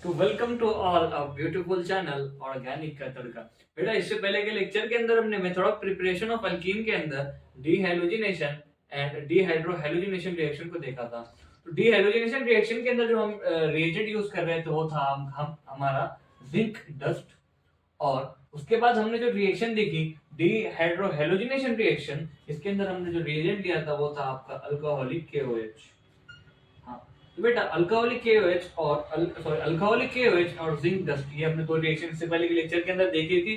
तो welcome to all a beautiful channel organic का तड़का। बेटा इससे पहले के लेक्चर के अंदर हमने method of preparation of alkyne के अंदर डीहाइड्रोजनेशन एंड डीहाइड्रोहाइड्रोजनेशन रिएक्शन को देखा था। तो डीहाइड्रोजनेशन रिएक्शन के अंदर जो हम रिएजेंट यूज कर रहे थे वो था हम हमारा जिंक डस्ट। और उसके बाद हमने जो रिएक्शन देखी डीहाइड्रोहाइड्रोजनेशन रिएक्शन, इसके अंदर हमने जो रिएजेंट लिया था वो था आपका अल्कोहलिक KOH। हाँ, तो बेटा अल्कोहलिक KOH और अल्कोहलिक KOH और जिंक डस्ट, ये हमने दो रिएक्शन से पहले के लेक्चर के अंदर देखी थी।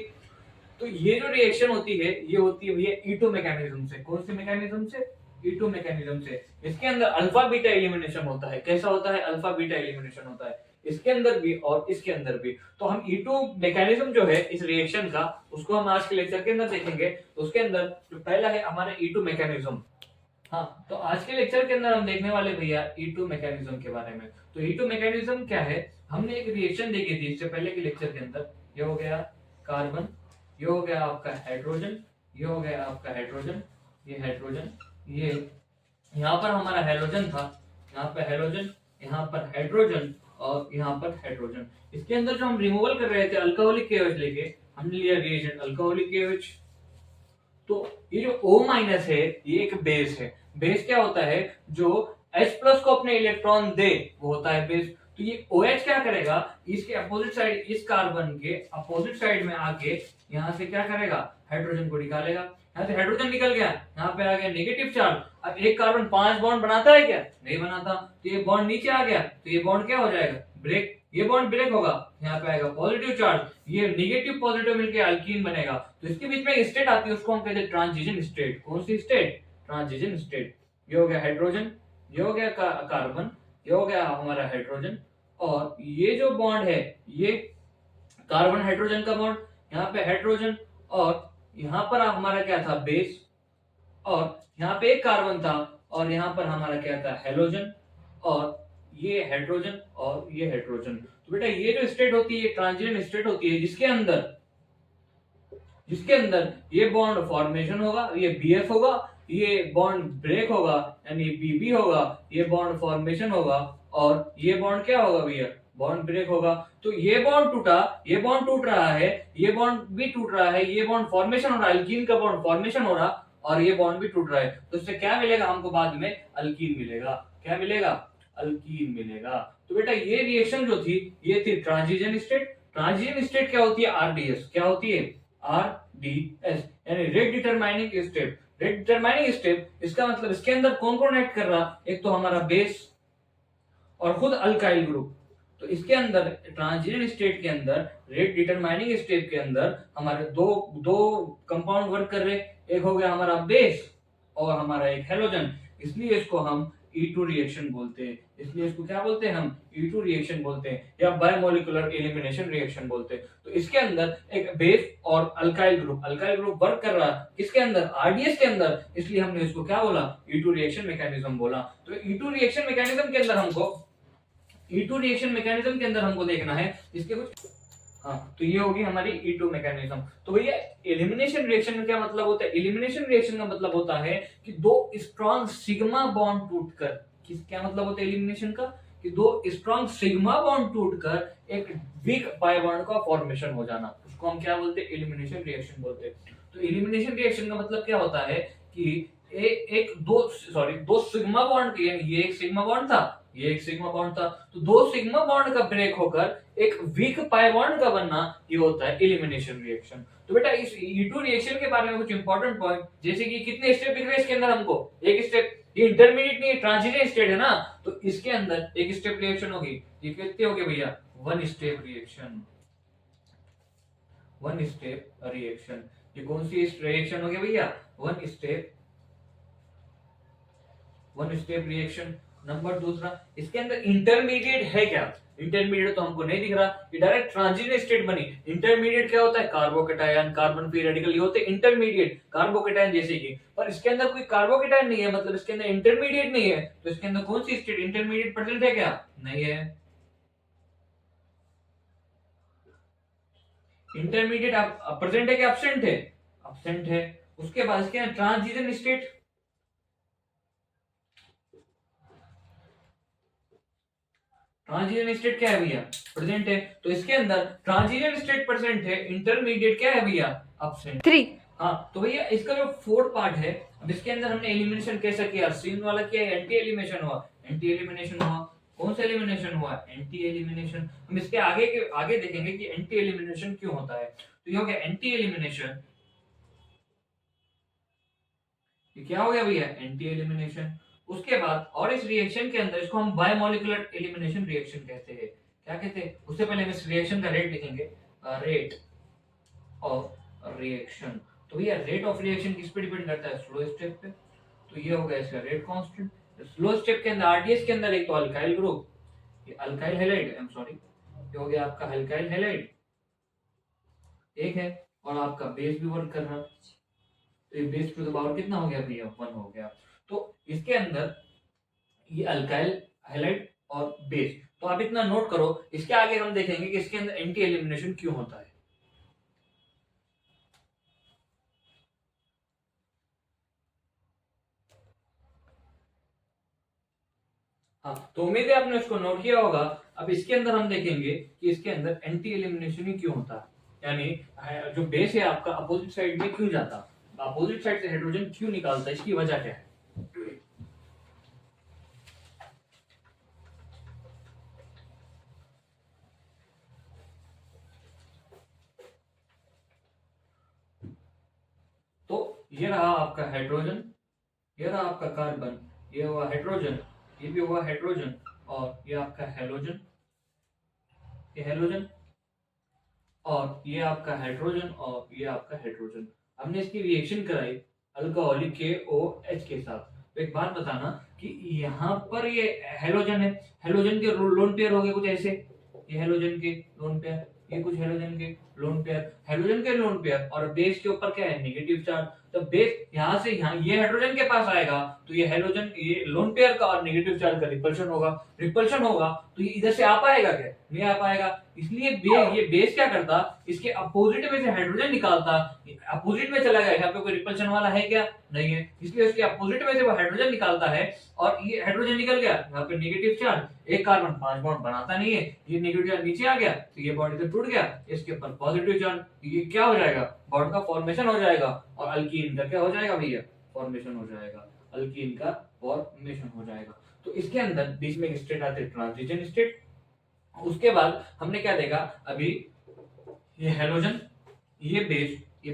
तो ये जो रिएक्शन होती है ये होती है भैया E2 मैकेनिज्म से। कौन से मैकेनिज्म से? E2 मैकेनिज्म से। इसके अंदर अल्फा बीटा एलिमिनेशन होता है। कैसा होता है? अल्फा बीटा एलिमिनेशन होता है इसके अंदर भी और इसके अंदर भी। तो हम E2 मैकेनिज्म जो है इस रिएक्शन का, उसको हम आज के लेक्चर के अंदर देखेंगे। तो उसके अंदर जो पहला है हमारा E2 मैकेनिज्म। हाँ, तो आज के लेक्चर के अंदर हम देखने वाले भैया E2 मैकेनिज्म के बारे में। तो E2 मैकेनिज्म क्या है? हमने एक रिएक्शन देखी थी इससे पहले के लेक्चर के अंदर। ये हो गया कार्बन, ये हो गया आपका हाइड्रोजन, ये हो गया आपका हाइड्रोजन, ये हाइड्रोजन, ये यहाँ पर हमारा हाइड्रोजन था, यहाँ पे हाइड्रोजन, यहाँ पर हाइड्रोजन और यहाँ पर हाइड्रोजन। इसके अंदर जो हम रिमूवल कर रहे थे अल्कोहलिक KOH लेके, हमने लिया रिएजेंट अल्कोहलिक KOH। तो ये जो O माइनस है ये एक बेस है। बेस क्या होता है? जो H प्लस को अपने इलेक्ट्रॉन दे वो होता है बेस। तो ये OH क्या करेगा? इसके अपोजिट साइड, इस कार्बन के अपोजिट साइड में आके यहाँ से क्या करेगा? हाइड्रोजन को निकालेगा। यहाँ से हाइड्रोजन निकल गया, यहाँ पे आ गया नेगेटिव चार्ज। अब एक कार्बन 5 बॉन्ड बनाता है क्या? नहीं बनाता। तो ये बॉन्ड नीचे आ गया, तो ये बॉन्ड क्या हो जाएगा? ब्रेक। ये बॉन्ड ब्रेक होगा, यहाँ पे आएगा पॉजिटिव चार्ज, ये नेगेटिव पॉजिटिव मिलके अल्कीन बनेगा। तो इसके बीच में एक स्टेट आती है, उसको हम कहते हैं ट्रांजिशन स्टेट। कौन सी स्टेट? Transition state. ये हो गया हाइड्रोजन, ये हो गया कार्बन, ये हो गया हमारा हाइड्रोजन। और ये जो बॉन्ड है ये कार्बन हाइड्रोजन का बॉन्ड, यहाँ पे हाइड्रोजन और यहाँ पर हमारा क्या था? बेस। और यहाँ पे एक कार्बन था और यहाँ पर हमारा क्या था? हेलोजन। और ये हाइड्रोजन और ये हाइड्रोजन। तो बेटा ये जो स्टेट होती है ट्रांजिशन स्टेट होती है, जिसके अंदर ये बॉन्ड फॉर्मेशन होगा, ये BF होगा, ये बॉन्ड ब्रेक होगा यानी BB होगा, ये बॉन्ड फॉर्मेशन होगा और ये बॉन्ड क्या होगा भैया? बॉन्ड ब्रेक होगा। तो ये बॉन्ड टूटा, ये बॉन्ड टूट रहा है, ये बॉन्ड भी टूट रहा है, ये बॉन्ड फॉर्मेशन हो रहा है, अल्कीन का बॉन्ड फॉर्मेशन हो रहा और ये बॉन्ड भी टूट रहा है। तो इससे क्या मिलेगा हमको? बाद में अल्कीन मिलेगा। क्या मिलेगा? अल्कीन मिलेगा। तो बेटा ये रिएक्शन जो थी ये थी ट्रांजिशन स्टेट। ट्रांजिशन स्टेट क्या होती है? RDS। क्या होती है? RDS यानी rate determining step. Rate determining step इसका मतलब इसके अंदर कौन कौन एक्ट कर रहा? एक तो हमारा बेस और खुद अल्काइल ग्रुप। तो इसके अंदर ट्रांजिशन स्टेट के अंदर रेट डिटरमाइनिंग स्टेप के अंदर हमारे दो दो कंपाउंड वर्क कर रहे। एक हो गया हमारा बेस और हमारा एक हेलोजन। इसलिए इसको हम E2 रिएक्शन बोलते हैं। इसलिए इसको क्या बोलते हैं? हम E2 रिएक्शन बोलते हैं या बायोमोलिकुलर एलिमिनेशन रिएक्शन बोलते हैं। तो इसके अंदर एक बेस और अल्काइल ग्रुप वर्क कर रहा है किसके अंदर? RDS के अंदर। इसलिए हमने इसको क्या बोला? E2 रिएक्शन मैकेनिज्म बोला। तो E2 रिएक्शन मैकेनिज्म के अंदर हमको E2 रिएक्शन मैकेनिज्म के अंदर हमको देखना है इसके कुछ। हाँ, तो ये होगी हमारी E2 मैकेनिज्म। तो भैया एलिमिनेशन रिएक्शन का क्या मतलब होता है? एलिमिनेशन रिएक्शन का मतलब होता है कि दो स्ट्रॉन्ग सिग्मा बॉन्ड टूटकर, किस क्या मतलब होता है एलिमिनेशन का? कि दो स्ट्रॉन्ग सिग्मा बॉन्ड टूटकर एक वीक पाई बॉन्ड का फॉर्मेशन हो जाना, उसको हम क्या बोलते हैं? एलिमिनेशन रिएक्शन बोलते हैं। तो एलिमिनेशन रिएक्शन का मतलब क्या होता है कि दो सिग्मा बॉन्ड के, ये एक सिग्मा बॉन्ड था, ये एक सिग्मा बॉन्ड था, तो दो सिग्मा बॉन्ड का ब्रेक होकर एक वीक पाई बॉन्ड का बनना, ये होता है एलिमिनेशन रिएक्शन। तो बेटा इस E2 रिएक्शन के बारे में कुछ इंपॉर्टेंट पॉइंट, जैसे कि कितने स्टेप दिख रहे हैं इसके अंदर हमको? एक स्टेप। ये इंटरमीडिएट नहीं, ट्रांजिशन स्टेट है ना, तो इसके अंदर एक स्टेप रिएक्शन होगी। ये कितने हो गए भैया? One step reaction. One step reaction. ये कौन सी रिएक्शन हो गई भैया? One step reaction. नंबर दूसरा, इसके अंदर इंटरमीडिएट है क्या? इंटरमीडिएट तो हमको नहीं दिख रहा, ये डायरेक्ट ट्रांजिशन स्टेट बनी। इंटरमीडिएट क्या होता है? कार्बोकेटायन, कार्बन फ्री रेडिकल, ये होते हैं इंटरमीडिएट कार्बोकेटायन जैसे कि। पर इसके अंदर कोई कार्बोकेटायन नहीं है, मतलब इसके अंदर इंटरमीडिएट नहीं है। तो इसके अंदर कौन सी स्टेट इंटरमीडिएट प्रेजेंट है क्या? नहीं है। इंटरमीडिएट प्रेजेंट है क्या एब्सेंट है? एब्सेंट है। उसके बाद इसके अंदर ट्रांजिशन स्टेट, ट्रांजिशन स्टेट क्या है भैया, प्रेजेंट है, तो इसके अंदर ट्रांजिशन स्टेट प्रेजेंट है, इंटरमीडिएट क्या है भैया, एब्सेंट। 3 हाँ तो भैया इसका जो फोर्थ पार्ट है, अब इसके अंदर हमने एलिमिनेशन कैसा किया, सीन वाला किया, एंटी एलिमिनेशन हुआ, एंटी एलिमिनेशन हुआ, कौन सा एलिमिनेशन हुआ, एंटी एलिमिनेशन। हम इसके आगे देखेंगे कि एंटी एलिमिनेशन क्यों होता है। तो ये हो गया एंटी एलिमिनेशन, ये क्या हो गया भैया, एंटी एलिमिनेशन। उसके बाद और इस रिएक्शन के अंदर इसको हम बायोमोलिकुलर एलिमिनेशन रिएक्शन कहते हैं। क्या कहते हैं, उससे पहले हम इस रिएक्शन का रेट लिखेंगे, रेट ऑफ रिएक्शन। तो भैया रेट ऑफ रिएक्शन किस पे डिपेंड करता है, स्लो स्टेप पे। तो ये हो गया इसका रेट कांस्टेंट। स्लो स्टेप के अंदर आरडीएस के अंदर एक तो अल्काइल ग्रुप, ये alkyl halide, I am sorry, ये हो गया आपका अल्काइल हैलाइड एक है, और आपका बेस भी वर्क कर रहा है, तो ये बेस टू द पावर कितना हो गया भैया, 1 हो गया। तो इसके अंदर ये अल्काइल हैलाइड और बेस, तो आप इतना नोट करो। इसके आगे हम देखेंगे कि इसके अंदर एंटी एलिमिनेशन क्यों होता है। हाँ तो उम्मीद है आपने उसको नोट किया होगा। अब इसके अंदर हम देखेंगे कि इसके अंदर एंटी एलिमिनेशन ही क्यों होता है, यानी जो बेस है आपका अपोजिट साइड में क्यों जाता, अपोजिट साइड से हाइड्रोजन क्यों निकालता है, इसकी वजह क्या है। तो ये रहा आपका हाइड्रोजन, ये रहा आपका कार्बन, ये हुआ हाइड्रोजन, ये भी हुआ हाइड्रोजन, और ये आपका हेलोजन, ये हेलोजन, और ये आपका हाइड्रोजन, और ये आपका हाइड्रोजन। हमने इसकी रिएक्शन कराई अल्कोहलिक KOH के साथ। तो एक बात बताना कि यहाँ पर ये हेलोजन है, हेलोजन के लोन पेयर हो गए कुछ ऐसे, ये हेलोजन के लोन पेयर, ये कुछ हेलोजन के लोन पेयर, हेलोजन के लोन पेयर, और बेस के ऊपर क्या है, नेगेटिव चार्ज। तो बेस यहाँ से यहाँ ये हाइड्रोजन के पास आएगा, तो ये हेलोजन, ये लोन पेयर का और नेगेटिव चार्ज का रिपल्शन होगा, रिपल्शन होगा, तो ये इधर से आ पाएगा क्या, नहीं आ पाएगा। इसलिए ये बेस क्या करता, इसके अपोजिट में से हाइड्रोजन निकालता, अपोजिट में चला गया, यहाँ पे कोई रिपल्शन वाला है क्या, नहीं है, इसलिए उसके अपोजिट में से वो हाइड्रोजन निकालता है, और ये हाइड्रोजन निकल गया, यहाँ पे नेगेटिव चार्ज, एक कार्बन 5 बॉन्ड बनाता नहीं है, ये नेगेटिव चार्ज नीचे आ गया, तो ये बॉन्ड इधर टूट गया, इसके ऊपर पॉजिटिव चार्ज, ये क्या हो जाएगा, बॉन्ड का फॉर्मेशन हो जाएगा, और अल्कीन का क्या हो जाएगा भैया, फॉर्मेशन हो जाएगा, अल्कीन का फॉर्मेशन हो जाएगा। तो इसके अंदर बीच में स्टेट आते हैं ट्रांजिशन स्टेट। उसके बाद हमने क्या देखा अभी, ये हेलोजन, ये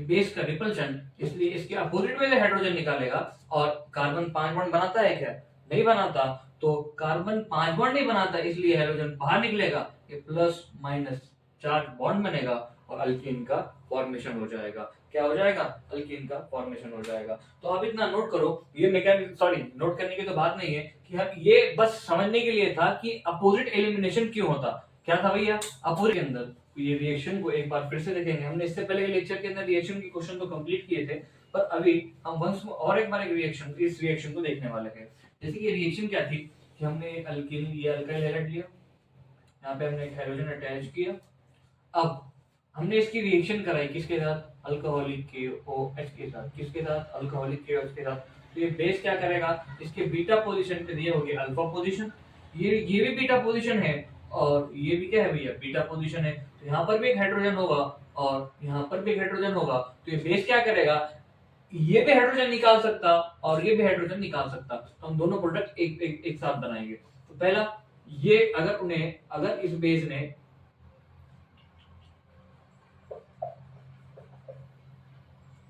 बेस का रिपल्शन, इसलिए इसके अपोजिट में से हाइड्रोजन निकालेगा, और कार्बन 5 बॉन्ड बनाता है क्या, नहीं बनाता, तो कार्बन 5 बॉन्ड नहीं बनाता, इसलिए हेलोजन बाहर निकलेगा, ये प्लस माइनस चार्ज बॉन्ड बनेगा, और अल्कीन का फॉर्मेशन हो जाएगा। क्या हो जाएगा, अल्कीन का फॉर्मेशन हो जाएगा। तो आप इतना नोट करो, ये मैकेनिक, सॉरी नोट करने की तो बात नहीं है, कि हम ये बस समझने के लिए था कि अपोजिट एलिमिनेशन क्यों होता, क्या था भैया, अपोजिट के अंदर। ये रिएक्शन को एक बार फिर से देखेंगे, हमने इससे पहले के लेक्चर के अंदर रिएक्शन के क्वेश्चन तो कंप्लीट किए थे, पर अभी हम वंस और एक बार रिएक्शन, इस रिएक्शन को देखने वाले हैं। जैसे कि रिएक्शन क्या थी, कि हमने एक अल्कीन, ये अल्काइल हैलाइड लिया, यहाँ पे हमने एक हाइड्रोजन अटैच किया, अब हमने इसकी रिएक्शन कराई किसके साथ, अल्कोहलिक KOH के साथ, किसके साथ, अल्कोहलिक KOH के साथ। तो ये बेस क्या करेगा, इसके बीटा पोजीशन पे दिए होगी अल्फा पोजीशन, ये भी बीटा पोजीशन है, और ये भी क्या है भैया, बीटा पोजीशन है, तो यहाँ पर भी एक हाइड्रोजन होगा, और यहाँ पर भी एक हाइड्रोजन होगा, तो ये बेस क्या करेगा, ये भी हाइड्रोजन निकाल सकता, और ये भी हाइड्रोजन निकाल सकता, तो हम दोनों प्रोडक्ट एक साथ बनाएंगे। तो पहला, ये अगर इस बेस ने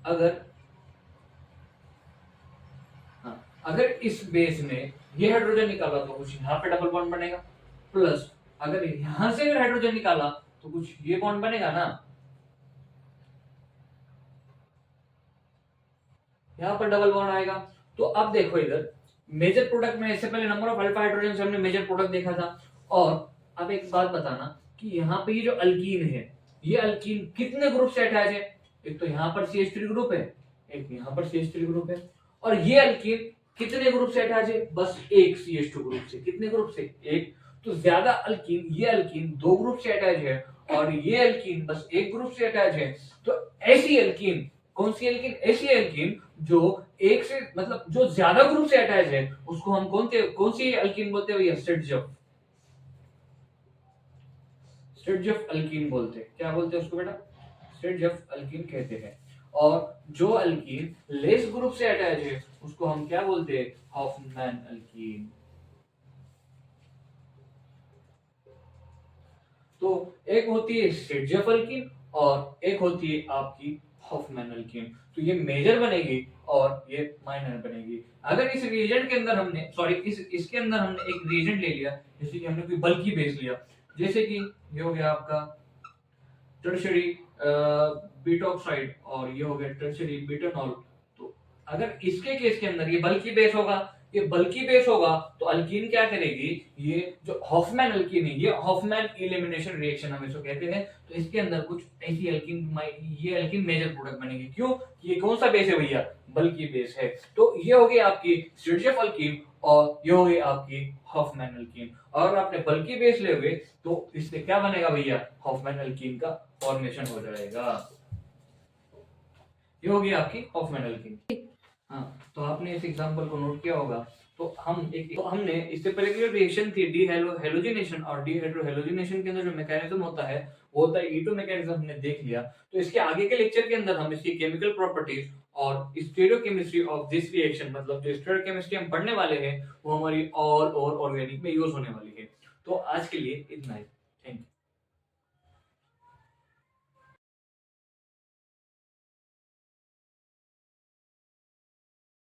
अगर इस बेस ने ये हाइड्रोजन निकाला, तो कुछ यहाँ पे डबल बॉन्ड बनेगा, प्लस अगर यहां से अगर हाइड्रोजन निकाला, तो कुछ ये बॉन्ड बनेगा ना, यहाँ पर डबल बॉन्ड आएगा। तो अब देखो इधर मेजर प्रोडक्ट में, इससे पहले नंबर ऑफ अल्फा हाइड्रोजन से हमने मेजर प्रोडक्ट देखा था, और अब एक बात बताना कि यहाँ पे ये जो अल्कीन है, ये अल्कीन कितने ग्रुप से अटैच है, एक तो यहाँ पर CH3 ग्रुप है, एक यहाँ पर CH3 ग्रुप है, और ये अल्कीन कितने ग्रुप से अटैच है, बस एक CH2 ग्रुप से, कितने ग्रुप से, एक। तो ज्यादा अल्कीन, ये अल्कीन 2 ग्रुप से अटैच है, और ये अल्कीन बस एक ग्रुप से अटैच है। तो ऐसी अल्कीन, कौन सी अल्कीन, ऐसी अल्कीन जो एक से, मतलब जो ज्यादा ग्रुप से अटैच है, उसको हम कौन सी अल्कीन बोलते हैं, स्ट्रेटजम। स्ट्रेटजफ अल्कीन बोलते हैं। क्या बोलते हैं उसको बेटा? स्ट्रेटजफ अल्कीन कहते हैं। और जो अल्कीन लेस ग्रुप से अटैच है उसको हम क्या बोलते हैं? Hofmann alkene. तो एक होती है स्ट्रेटजफ अल्कीन और एक होती है आपकी हॉफमैन अल्कीन। तो ये मेजर बनेगी और ये माइनर बनेगी। अगर इस रिएजेंट के अंदर हमने सॉरी इसके अंदर हमने एक रिएजेंट ले लिया, जैसे कि हमने कोई बल्की बेस लिया, जैसे कि ये हो गया आपका टर्शरी बीटा ऑक्साइड और ये हो गया टर्शरी बीटानॉल। तो अगर इसके केस के अंदर ये बल्की बेस होगा तो अल्कीन क्या करेगी? ये जो हॉफमैन अल्कीन है, ये हॉफमैन एलिमिनेशन रिएक्शन हम इसको कहते हैं। तो इसके अंदर कुछ ऐसी ये अल्कीन मेजर प्रोडक्ट बनेगी। क्यों? ये कौन सा बेस है भैया? बल्की बेस है। तो ये हो गई आपकी स्ट्रेटजफ अल्कीन और ये हो गई आपकी हॉफमैन अल्कीन। और आपने बल्की बेस ले हुए तो इससे क्या बनेगा भैया? हॉफमैन अल्कीन का फॉर्मेशन हो जाएगा। ये होगी आपकी हॉफमैन अल्कीन। हाँ, तो आपने इस एग्जांपल को नोट किया होगा। तो हमने इससे पहले की जो रिएक्शन थी डी हेलोजिनेशन और डीहाइड्रो हेलोजिनेशन के अंदर जो मैकेनिज्म होता है वो होता है E2 मैकेनिज्म, हमने देख लिया। तो इसके आगे के लेक्चर के अंदर हम इसकी केमिकल प्रॉपर्टीज और स्टीरियोकेमिस्ट्री ऑफ दिस रिएक्शन, मतलब जो स्टीरियोकेमिस्ट्री हम पढ़ने वाले हैं वो हमारी ऑल और ऑर्गेनिक में यूज होने वाली है। तो आज के लिए इतना ही। Thank you.